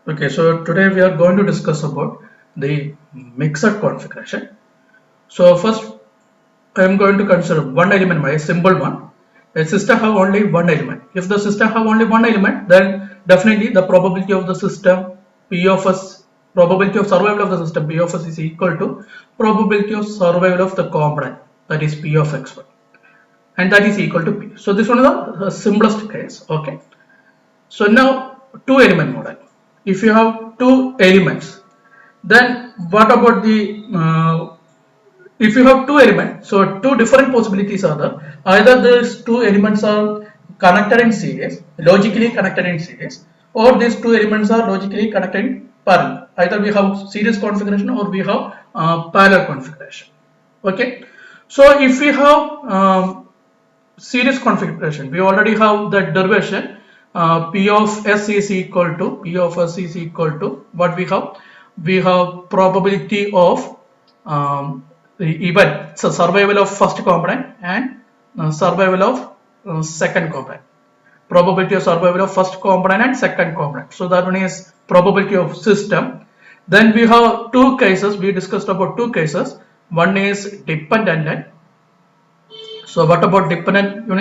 Okay, so today we are going to discuss about the mixed configuration. So first I am going to consider one element, my simple one. A system have only one element. If the system have only one element, then definitely the probability of the system P of S, probability of survival of the system P of S is equal to probability of survival of the component, that is P of X1, and that is equal to P. So this one is the simplest case. Okay. So now two element model. If you have two elements, then what about the if you have two elements? So two different possibilities are there. Either these two elements are connected in series, logically connected in series, or these two elements are logically connected in parallel. Either we have series configuration or we have parallel configuration. Okay. So if we have series configuration, we already have the derivation. P of S is equal to what we have. We have probability of the event, so survival of first component and survival of second component. Probability of survival of first component and second component. So that one is probability of system. Then we have two cases. We discussed about two cases. One is dependent. So what about dependent?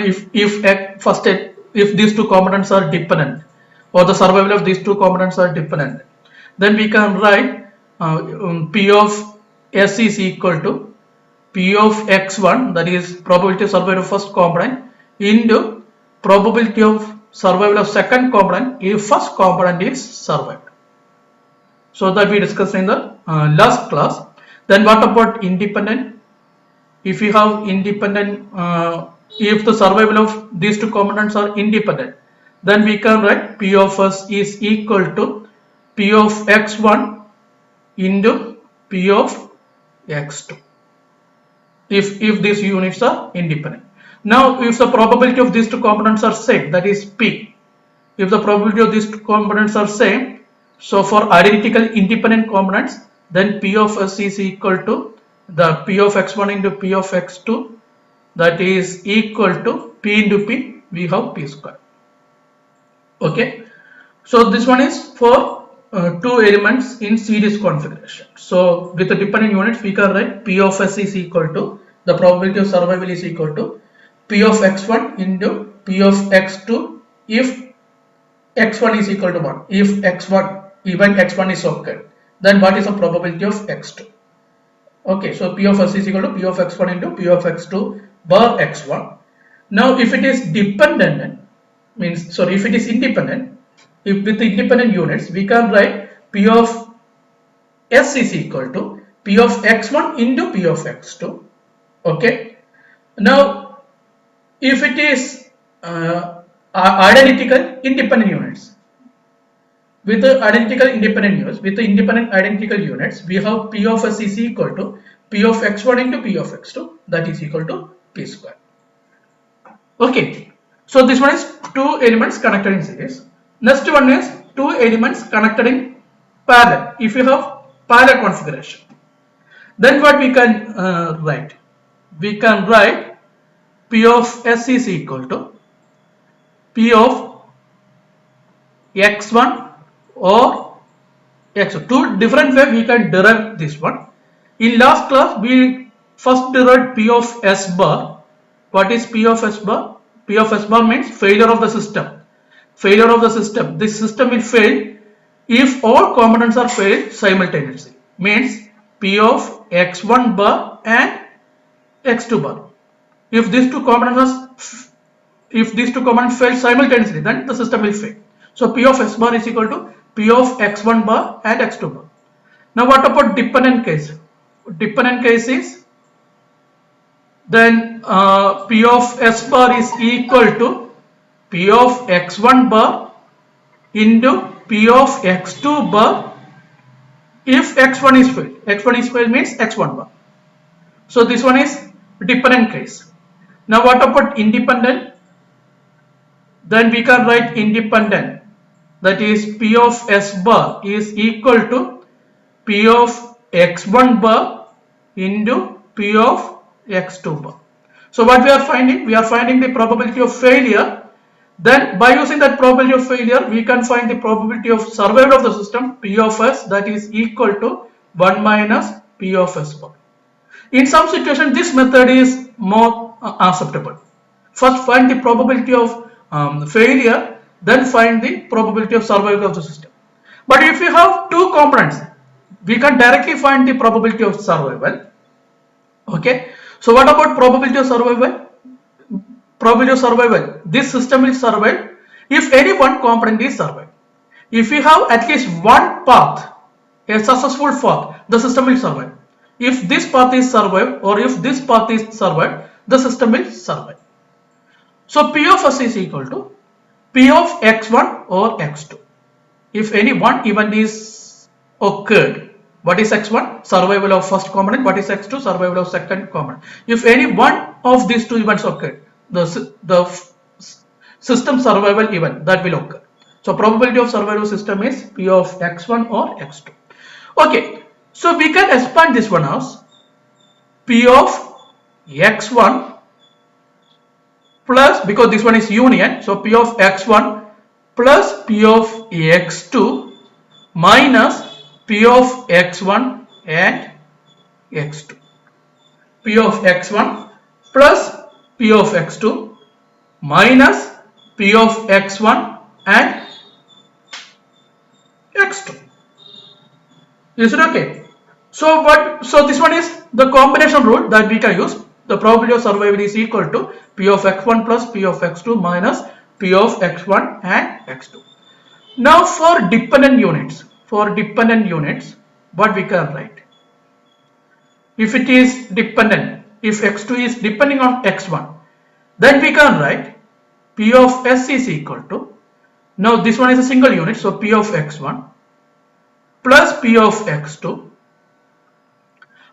If these two components are dependent, or the survival of these two components are dependent, then we can write P of S is equal to P of X1, that is probability of survival of first component, into probability of survival of second component if first component is survived. So that we discussed in the last class. Then what about independent? If you have independent, if the survival of these two components are independent, then we can write P of S is equal to P of X1 into P of X2 if these units are independent. Now if the probability of these two components are same, that is P, if the probability of these two components are same, so for identical independent components, then P of S is equal to the P of X1 into P of X2, that is equal to P into P, we have P square. Okay. So this one is for two elements in series configuration. So with the dependent units, we can write P of S is equal to the probability of survival is equal to P of X1 into P of X2 if X1 is equal to 1. If X1, even X1 is occurred, then what is the probability of X2? Okay, so P of S is equal to P of X1 into P of X2 bar X1. Now if it is dependent, if it is independent, if with independent units, we can write P of S is equal to P of X1 into P of X2. Okay. Now if it is identical independent units, with the identical independent units, with the independent identical units, we have P of S is equal to P of X1 into P of X2, that is equal to P square. Okay, so this one is two elements connected in series. Next one is two elements connected in parallel. If you have parallel configuration, then what we can write? We can write P of S is equal to P of X1 or X2. Two different way we can derive this one. In last class, we first derived P of S bar. What is P of S bar? P of S bar means failure of the system. Failure of the system. This system will fail if all components are failed simultaneously. Means P of X1 bar and X2 bar. If these two components fail simultaneously, then the system will fail. So P of S bar is equal to P of X1 bar and X2 bar. Now what about dependent case? Dependent case is then P of S bar is equal to P of X1 bar into P of X2 bar if X1 is failed. X1 is failed means X1 bar. So this one is dependent case. Now what about independent? Then we can write independent, that is P of S bar is equal to P of X1 bar into P of X2 bar. So what we are finding? We are finding the probability of failure Then by using that probability of failure, we can find the probability of survival of the system P of S, that is equal to 1 minus P of S bar. In some situation, this method is more acceptable. First find the probability of failure, then find the probability of survival of the system. But if you have two components, we can directly find the probability of survival. Okay. So what about probability of survival? Probability of survival. This system will survive if any one component is survived. If we have at least one path, a successful path, the system will survive. If this path is survived or if this path is survived, the system will survive. So P of S is equal to P of x1 or x2. If any one event is occurred, what is x1? Survival of first component. What is x2? Survival of second component. If any one of these two events occurred, the system survival event that will occur. So probability of survival system is P of x1 or x2. Okay, so we can expand this one as P of x1 plus, because this one is union, so P of x1 plus P of x2 minus P of x1 and x2. P of x1 plus P of x2 minus P of x1 and x2. Is it okay? So this one is the combination rule that we can use. The probability of survival is equal to P of x1 plus P of x2 minus P of x1 and x2. Now for dependent units, what we can write? If it is dependent, if x2 is depending on x1, then we can write P of S is equal to, now this one is a single unit, so P of x1 plus P of x2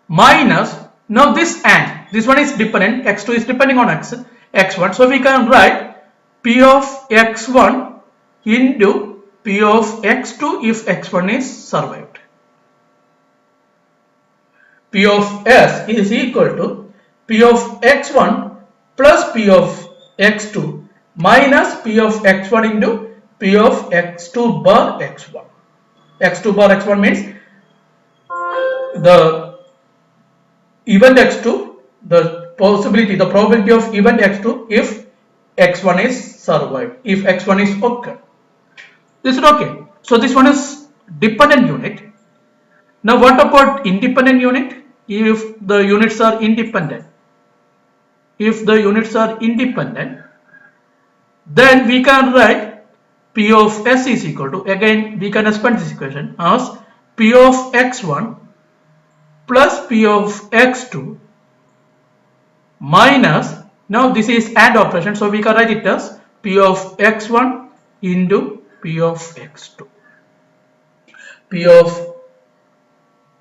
minus, now this and this one is dependent, x2 is depending on x1, so we can write P of x1 into P of x2 if x1 is survived. P of S is equal to P of x1 plus P of x2 minus P of x1 into P of x2 bar x1. x2 bar x1 means the event x2, the probability of event x2 if x1 is survived, if x1 is occurred. Is it okay? So this one is dependent unit. Now what about independent unit? If the units are independent, then we can write P of S is equal to, again we can expand this equation as P of x1 plus P of x2 minus, now this is AND operation, so we can write it as P of x1 into P of x2. P of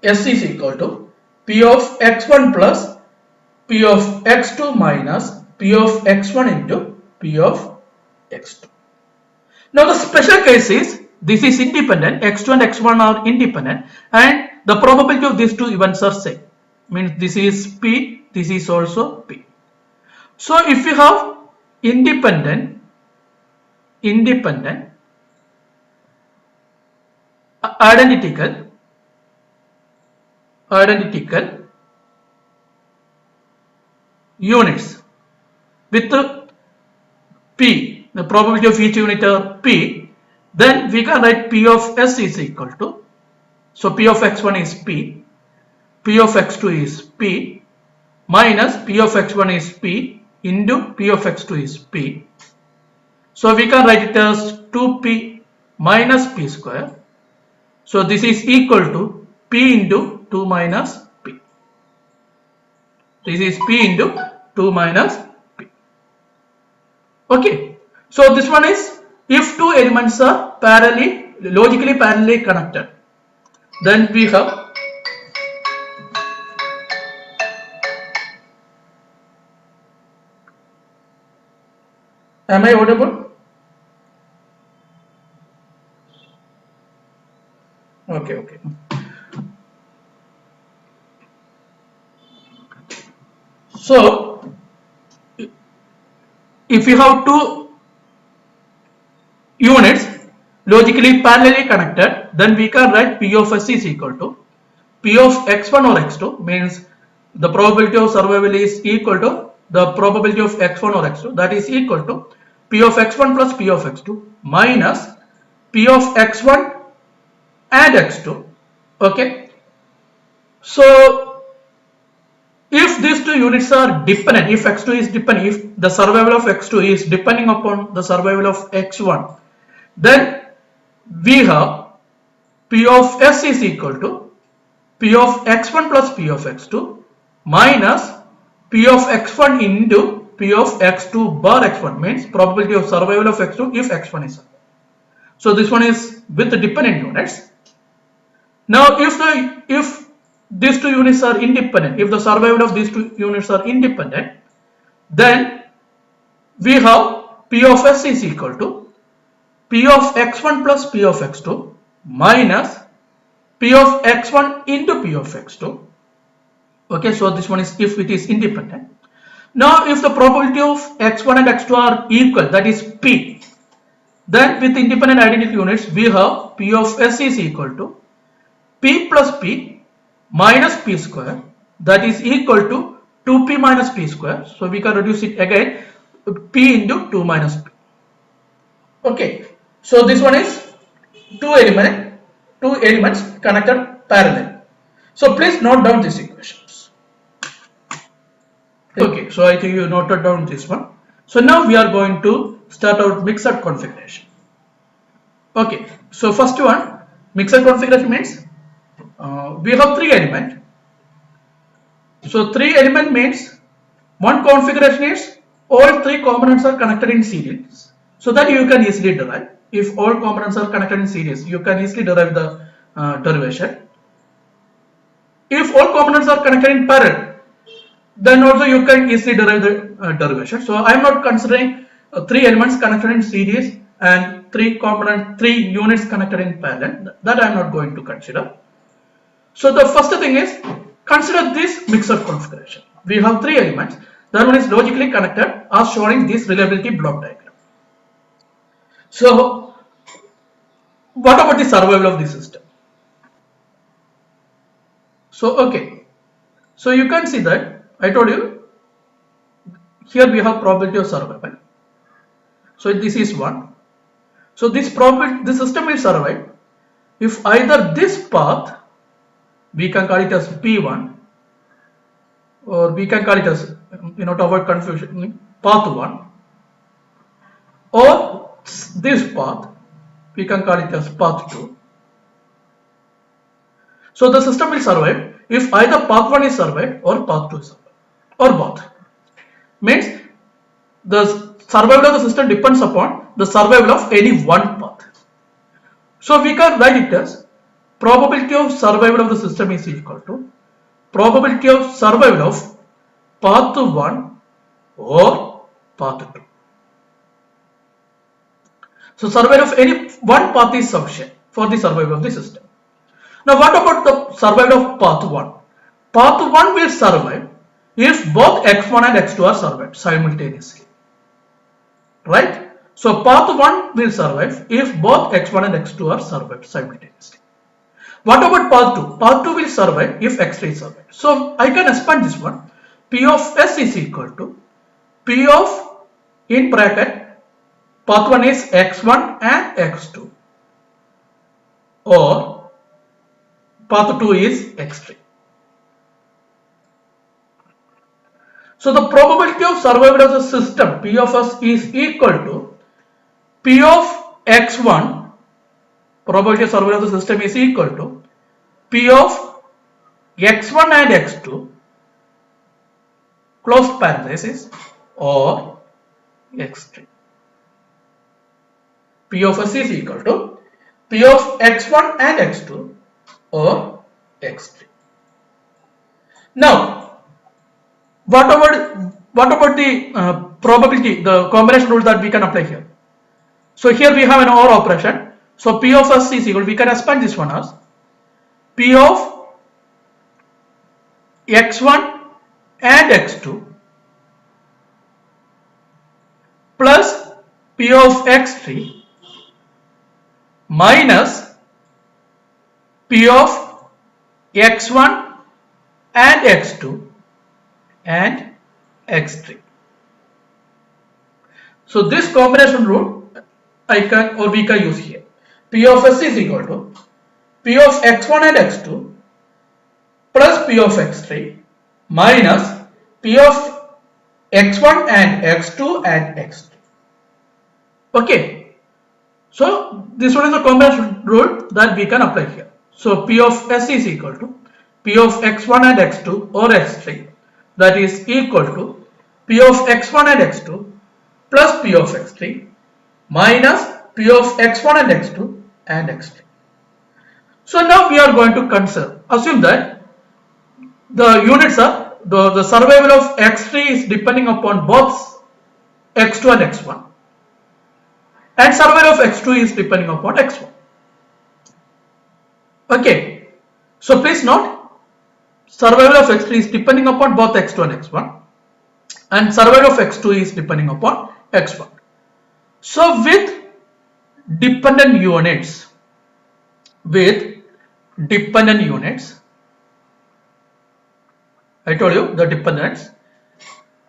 S is equal to P of x1 plus P of x2 minus P of x1 into P of x2. Now the special case is this is independent, x2 and x1 are independent, and the probability of these two events are same. Means this is P, this is also P. So if you have independent identical units with P, the probability of each unit are P, then we can write P of S is equal to, so P of x1 is P, P of x2 is P minus P of x1 is P into P of x2 is P. So we can write it as 2P minus P square. So this is equal to P into 2 minus P. This is P into 2 minus P. Okay. So this one is if two elements are logically parallelly connected, then we have am I audible? Okay. So if you have two logically parallelly connected, then we can write P of S is equal to P of x1 or x2, means the probability of survival is equal to the probability of x1 or x2, that is equal to P of x1 plus P of x2 minus P of x1 and x2. Okay, so if these two units are dependent, if x2 is dependent, if the survival of x2 is depending upon the survival of x1, then we have P of S is equal to P of x1 plus P of x2 minus P of x1 into P of x2 bar x1, means probability of survival of x2 if x1 is survival. So this one is with the dependent units. Now if these two units are independent, if the survival of these two units are independent, then we have P of S is equal to P of x1 plus P of x2 minus P of x1 into P of x2. Okay, so this one is if it is independent. Now if the probability of x1 and x2 are equal, that is P, then with independent identity units we have P of S is equal to P plus P minus P square, that is equal to 2P minus P square. So we can reduce it again, P into 2 minus P. Okay, so this one is two elements connected parallel. So please note down these equations. Okay, so I think you noted down this one. So now we are going to start out mixed configuration. Okay, so first one, mixed configuration means we have three elements. So three element means one configuration is all three components are connected in series, so that you can easily derive. If all components are connected in series, you can easily derive the derivation. If all components are connected in parallel, then also you can easily derive the derivation. So I am not considering three elements connected in series and three units connected in parallel. That I am not going to consider. So the first thing is, consider this mixed configuration. We have three elements. That one is logically connected as shown in this reliability block diagram. So what about the survival of the system? So okay, so you can see that I told you here we have probability of survival. So this is 1. So this system will survive if either this path, we can call it as P1, or we can call it as, to avoid confusion, path 1, or this path, we can call it as path 2. So the system will survive if either path 1 is survived or path 2 is survived, or both. Means the survival of the system depends upon the survival of any one path. So we can write it as probability of survival of the system is equal to probability of survival of path 1 or path 2. So survival of any one path is sufficient for the survival of the system. Now what about the survival of path 1? Path 1 will survive if both x1 and x2 are survived simultaneously. Right? So path 1 will survive if both x1 and x2 are survived simultaneously. What about path 2? Path 2 will survive if x3 is survived. So I can expand this one. P of S is equal to P of, in bracket, path 1 is x1 and x2, or path 2 is x3. So the probability of survival of the system P of S is equal to P of x1, probability of survival of the system is equal to P of x1 and x2, close parenthesis, or x3. P of S is equal to P of x1 and x2 or x3. Now, what about the probability, the combination rule that we can apply here? So here we have an OR operation. So P of S is equal, we can expand this one as P of x1 and x2 plus P of x3 minus P of x1 and x2 and x3. So this combination rule I can or we can use here. P of s is equal to P of x1 and x2 plus P of x3 minus P of x1 and x2 and x3. Okay. So this one is the combination rule that we can apply here. So P of s is equal to P of x1 and x2 or x3, that is equal to P of x1 and x2 plus P of x3 minus P of x1 and x2 and x3. So now we are going to assume that the units are the survival of x3 is depending upon both x2 and x1, and survival of x2 is depending upon x1. Okay, so please note, survival of x3 is depending upon both x2 and x1, and survival of x2 is depending upon x1. So with dependent units, I told you the dependence,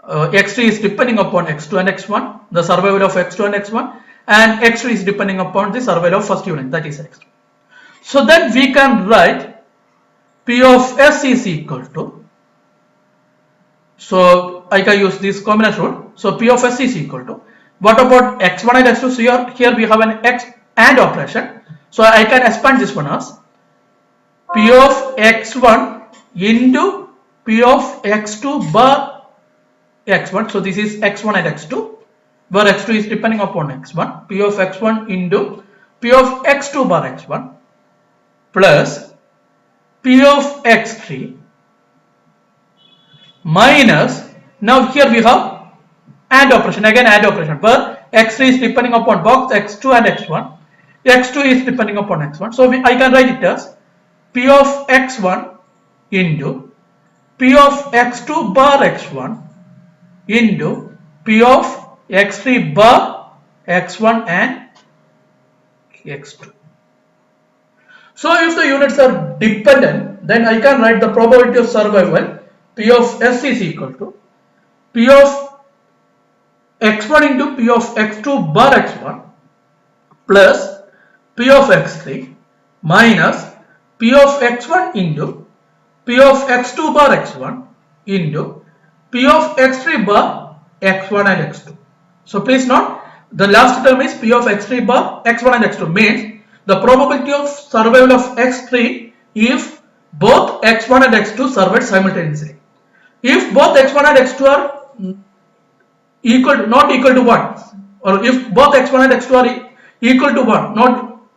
x3 is depending upon x2 and x1, the survival of x2 and x1, and x3 is depending upon the survival of first unit, that is x2. So then we can write P of s is equal to, so I can use this combination rule. So P of s is equal to, what about x1 and x2? So here we have an x and operation. So I can expand this one as P of x1 into P of x2 bar x1. So this is x1 and x2, where x2 is depending upon x1. P of x1 into P of x2 bar x1 plus P of x3 minus, now here we have AND operation, again AND operation, where x3 is depending upon both x2 and x1, x2 is depending upon x1. So I can write it as P of x1 into P of x2 bar x1 into P of x3 bar x1 and x2. So if the units are dependent, then I can write the probability of survival P of s is equal to P of x1 into P of x2 bar x1 plus P of x3 minus P of x1 into P of x2 bar x1 into P of x3 bar x1 and x2. So please note, the last term is P of x3 bar x1 and x2, means the probability of survival of x3 if both x1 and x2 survive simultaneously. If both x1 and x2 are not equal to 1, or if both x1 and x2 are equal to 1,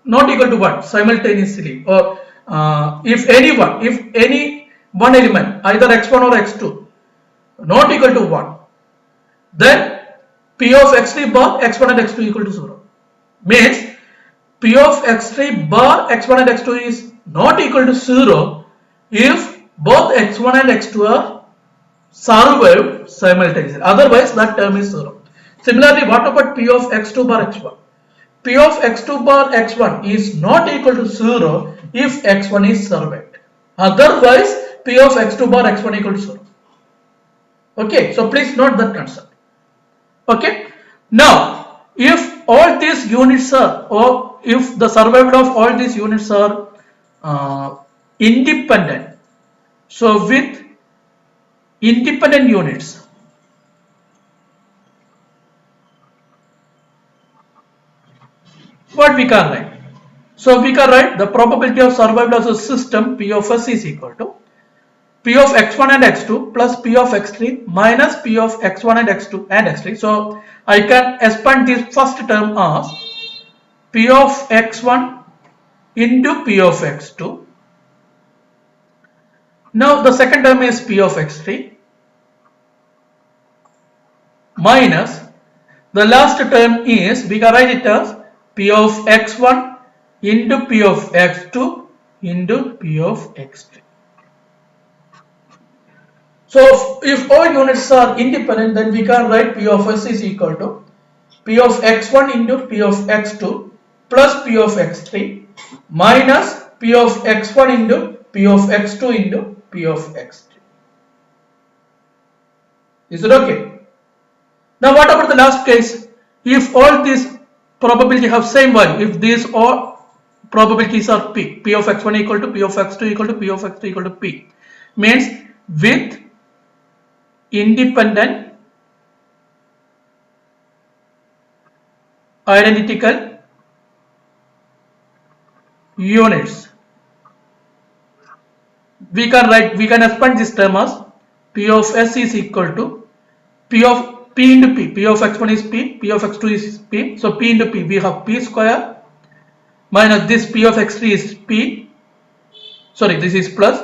not equal to 1 simultaneously, or if any one element, either x1 or x2, not equal to 1, then P of x3 bar x1 and x2 equal to 0. Means P of x3 bar x1 and x2 is not equal to 0 if both x1 and x2 are survived simultaneously. Otherwise, that term is 0. Similarly, what about P of x2 bar x1? P of x2 bar x1 is not equal to 0 if x1 is survived. Otherwise, P of x2 bar x1 equal to 0. Okay, so please note that concept. Okay, now if all these units are, or if the survival of all these units are independent, so with independent units, what we can write? So we can write the probability of survival of a system P of s is equal to P of x1 and x2 plus P of x3 minus P of x1 and x2 and x3. So I can expand this first term as P of x1 into P of x2. Now the second term is P of x3 minus the last term is, we can write it as P of x1 into P of x2 into P of x3. So if all units are independent, then we can write P of s is equal to P of x1 into P of x2 plus P of x3 minus P of x1 into P of x2 into P of x3. Is it okay? Now what about the last case? If all these probability have same value, if these all probabilities are P, P of x1 equal to P of x2 equal to P of x3 equal to P, means with independent identical units, we can expand this term as P of S is equal to P of P into P. P of x1 is P, P of x2 is P. So P into P, we have P square minus this P of x3 is P. Sorry, this is plus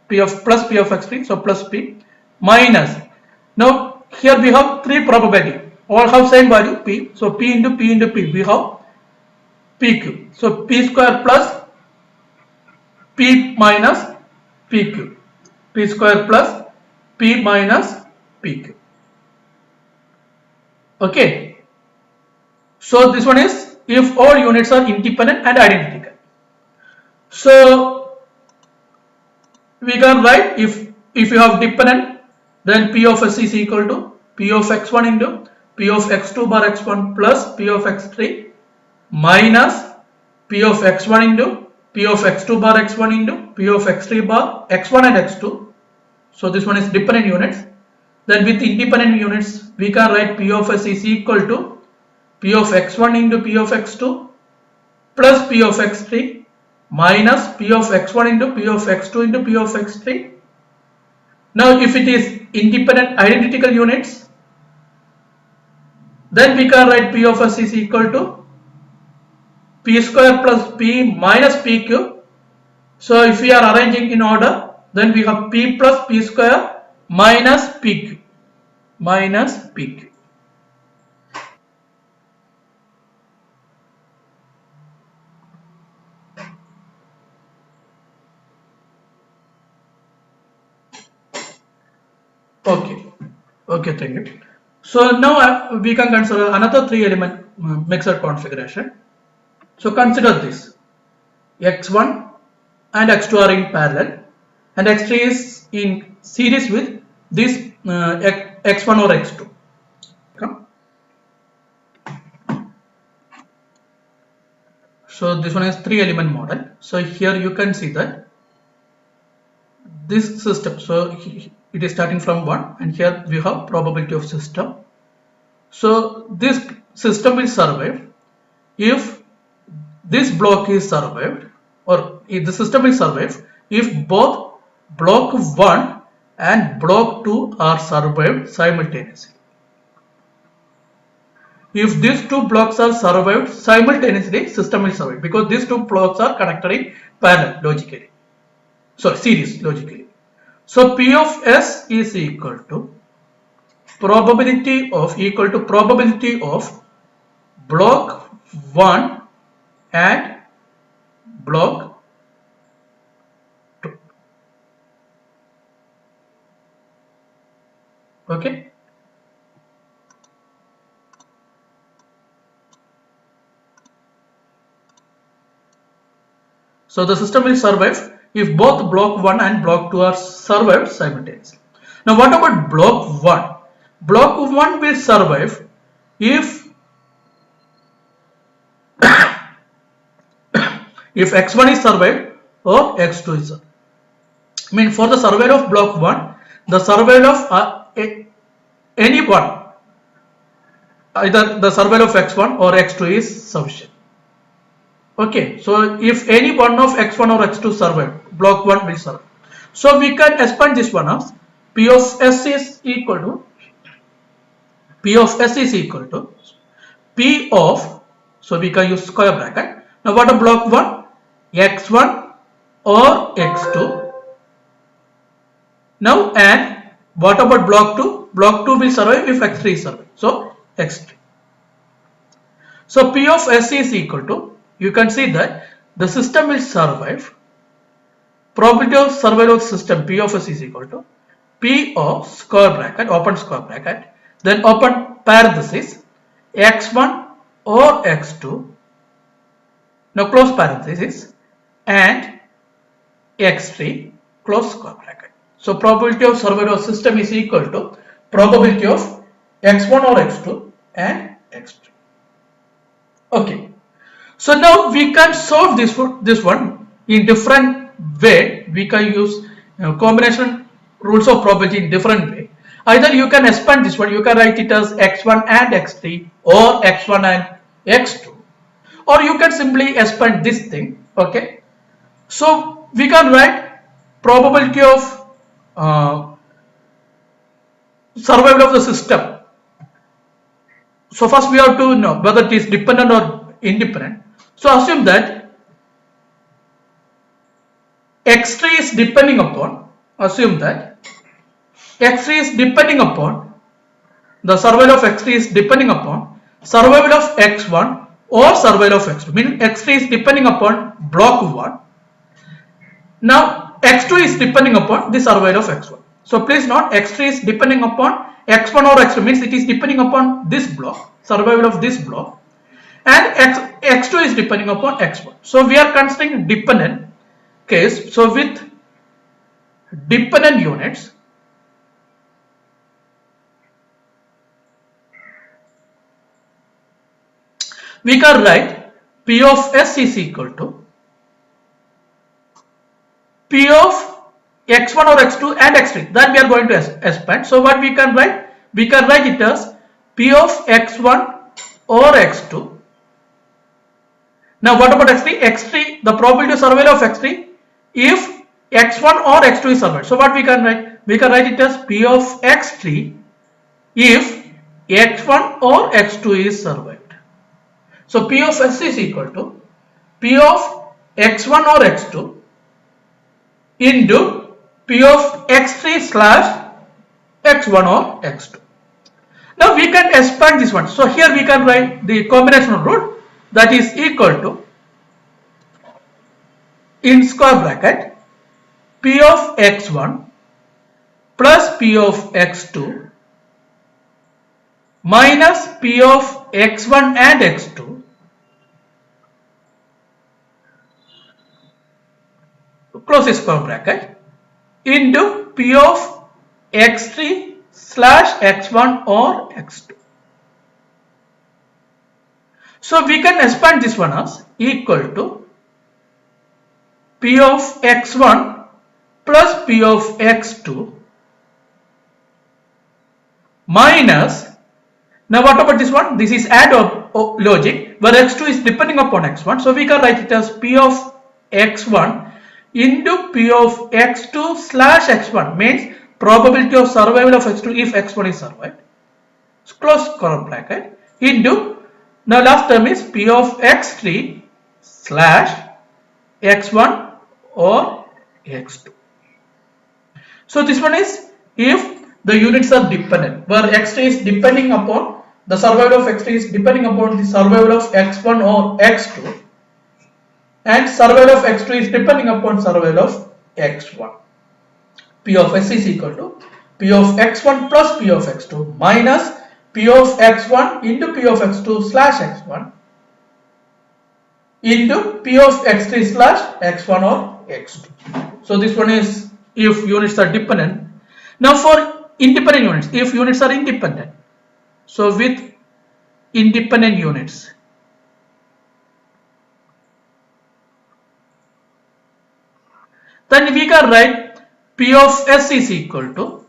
P of x3. So plus P minus. Now here we have three probability. All have same value P. So P into P, we have P cube. So P square plus P minus P cube. P square plus P minus P cube. Okay. So this one is if all units are independent and identical. So we can write if you have dependent, then P of S is equal to P of x1 into P of x2 bar x1 plus P of x3 minus P of x1 into P of x2 bar x1 into P of x3 bar x1 and x2. So this one is dependent units. Then with independent units, we can write P of S is equal to P of x1 into P of x2 plus P of x3 minus P of x1 into P of x2 into P of x3. Now if it is independent identical units, then we can write P of S is equal to P square plus P minus P cube. So if we are arranging in order, then we have P plus P square minus P cube minus P cube. Okay, thank you. So now we can consider another three element mixer configuration. So consider this: x1 and x2 are in parallel, and x3 is in series with this x1 or x2. Okay. So this one is three element model. So here you can see that this system, so it is starting from 1, and here we have probability of system. So this system will survive if this block is survived, or if the system will survive if both block 1 and block 2 are survived simultaneously. If these two blocks are survived simultaneously, system will survive because these two blocks are connected in parallel logically. Sorry, series logically. So P of S is equal to probability of block 1 and block 2. Okay. So the system will survive if both block 1 and block 2 are survived simultaneously. Now what about block 1? Block 1 will survive if x1 is survived or x2 is survived. I mean, for the survival of block 1, the survival of any one, either the survival of x1 or x2 is sufficient. Okay, so if any one of x1 or x2 survive, block 1 will survive. So we can expand this one as P of S is equal to P of, so we can use square bracket. Now what are block 1? x1 or x2. Now and what about block 2? Block 2 will survive if x3 is survive. So x3. So P of S is equal to, you can see that the system will survive. Probability of survival of system P of S is equal to P of square bracket, open square bracket, then open parenthesis x1 or x2 Now close parenthesis and x3 close square bracket. So probability of survival of system is equal to probability of x1 or x2 and x3. Okay. So now we can solve this one in different way. We can use combination rules of probability in different way. Either you can expand this one, you can write it as x1 and x3 or x1 and x2, or you can simply expand this thing. Okay. So we can write probability of survival of the system. So first we have to know whether it is dependent or independent. So assume that x3 is depending upon, assume that x3 is depending upon, the survival of x3 is depending upon survival of x1 or survival of x2, meaning x3 is depending upon block 1. Now x2 is depending upon the survival of x1. So please note x3 is depending upon x1 or x2, means it is depending upon this block, survival of this block, and x2 is depending upon x1. So we are considering dependent case. So with dependent units, we can write P of S is equal to P of x1 or x2 and x3, that we are going to expand. So what we can write? We can write it as P of x1 or x2. Now what about x3? x3, the probability of survival of x3 if x1 or x2 is survived. So what we can write? We can write it as P of x3 if x1 or x2 is survived. So P of S is equal to P of x1 or x2 into P of x3 slash x1 or x2. Now we can expand this one. So here we can write the combination rule, that is equal to, in square bracket, P of x1 plus P of x2 minus P of x1 and x2 close the square bracket into P of x3 slash x1 or x2. So we can expand this one as equal to P of x1 plus P of x2 minus, now what about this one? This is add logic where x2 is depending upon x1. So we can write it as P of x1 into P of x2 slash x1, means probability of survival of x2 if x1 is survived, close square bracket, into, now last term is P of x3 slash x1 or x2. So this one is if the units are dependent, where x3 is depending upon, the survival of x3 is depending upon the survival of x1 or x2, and survival of x2 is depending upon survival of x1. P of S is equal to P of x1 plus P of x2 minus P of x1 into P of x2 slash x1 into P of x3 slash x1 or x2. So this one is if units are dependent. Now for independent units, if units are independent, so with independent units, then we can write P of S is equal to,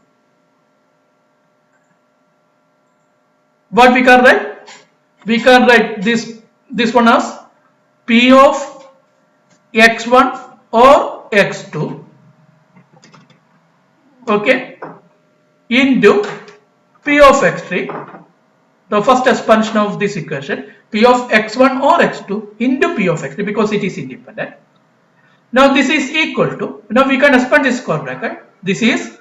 what we can write? We can write this one as P of x1 or x2, okay, into P of x3, the first expansion of this equation, P of x1 or x2 into P of x3, because it is independent. Now this is equal to, now we can expand this square bracket, this is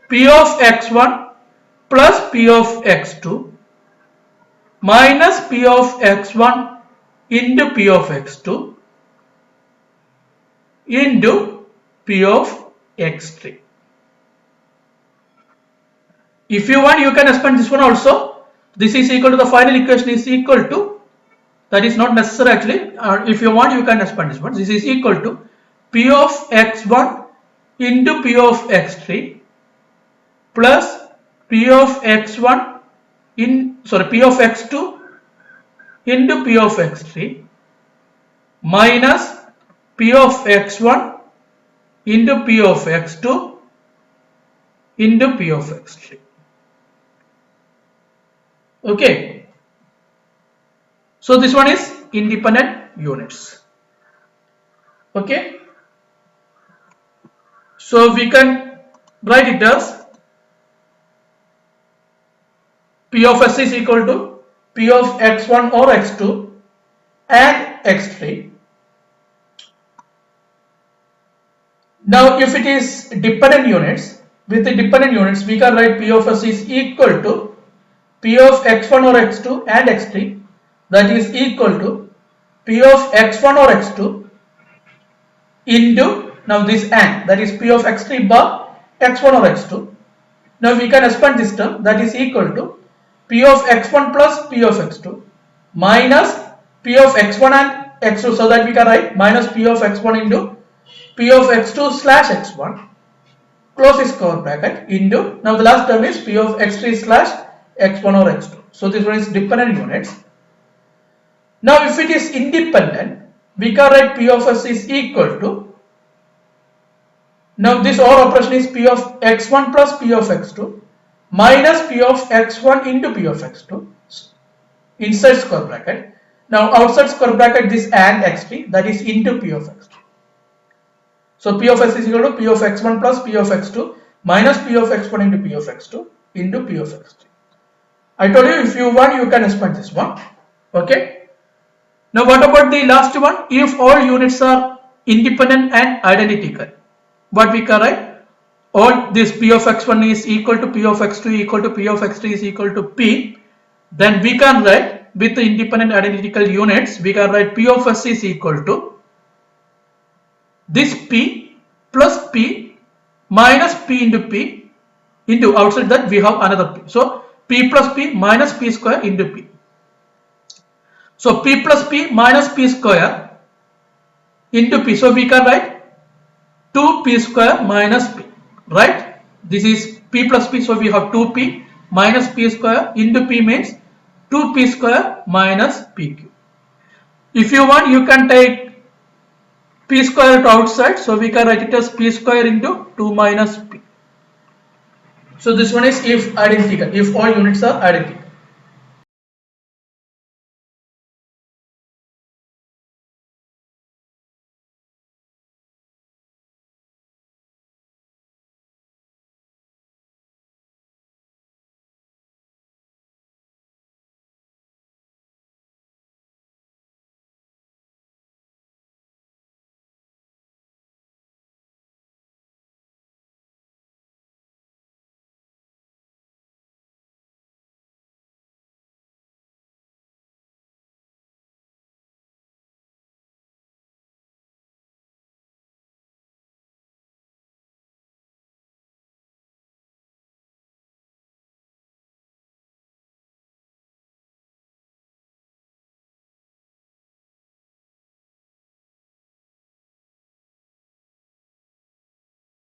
P of x1 plus P of x2 minus P of x1 into P of x2 into P of x3. If you want, you can expand this one also. This is equal to, the final equation is equal to That is not necessary actually. If you want, you can expand this one. This is equal to P of x1 into P of x3 plus P of x1 P of x2 into P of x3 minus P of x1 into P of x2 into P of x3. Okay. So this one is independent units. Okay. So we can write it as P of s is equal to P of x1 or x2 and x3. Now if it is dependent units, with the dependent units we can write P of s is equal to P of x1 or x2 and x3, that is equal to P of x1 or x2 into, now this and, that is P of x3 bar x1 or x2. Now we can expand this term, that is equal to P of x1 plus P of x2 minus P of x1 and x2, so that we can write minus P of x1 into P of x2 slash x1, close this square bracket, into, now the last term is P of x3 slash x1 or x2. So this one is dependent units. Now if it is independent, we can write P of s is equal to, now this OR operation is P of x1 plus P of x2 minus P of x1 into P of x2 inside square bracket. Now outside square bracket this and x3, that is into P of x2. So P of s is equal to P of x1 plus P of x2 minus P of x1 into P of x2 into P of x3. I told you if you want you can expand this one. Okay. Now what about the last one? If all units are independent and identical, what we can write? All this P of x1 is equal to P of x2 equal to P of x3 is equal to P. Then we can write with the independent identical units, we can write P of s is equal to this P plus P minus P into outside that we have another P. So P plus P minus P square into P. So P plus P minus P square into P. So we can write 2P square minus P. Right? This is P plus P. So we have 2P minus P square into P means 2P square minus PQ. If you want, you can take P square to outside. So we can write it as P square into 2 minus P. So this one is if identical, if all units are identical.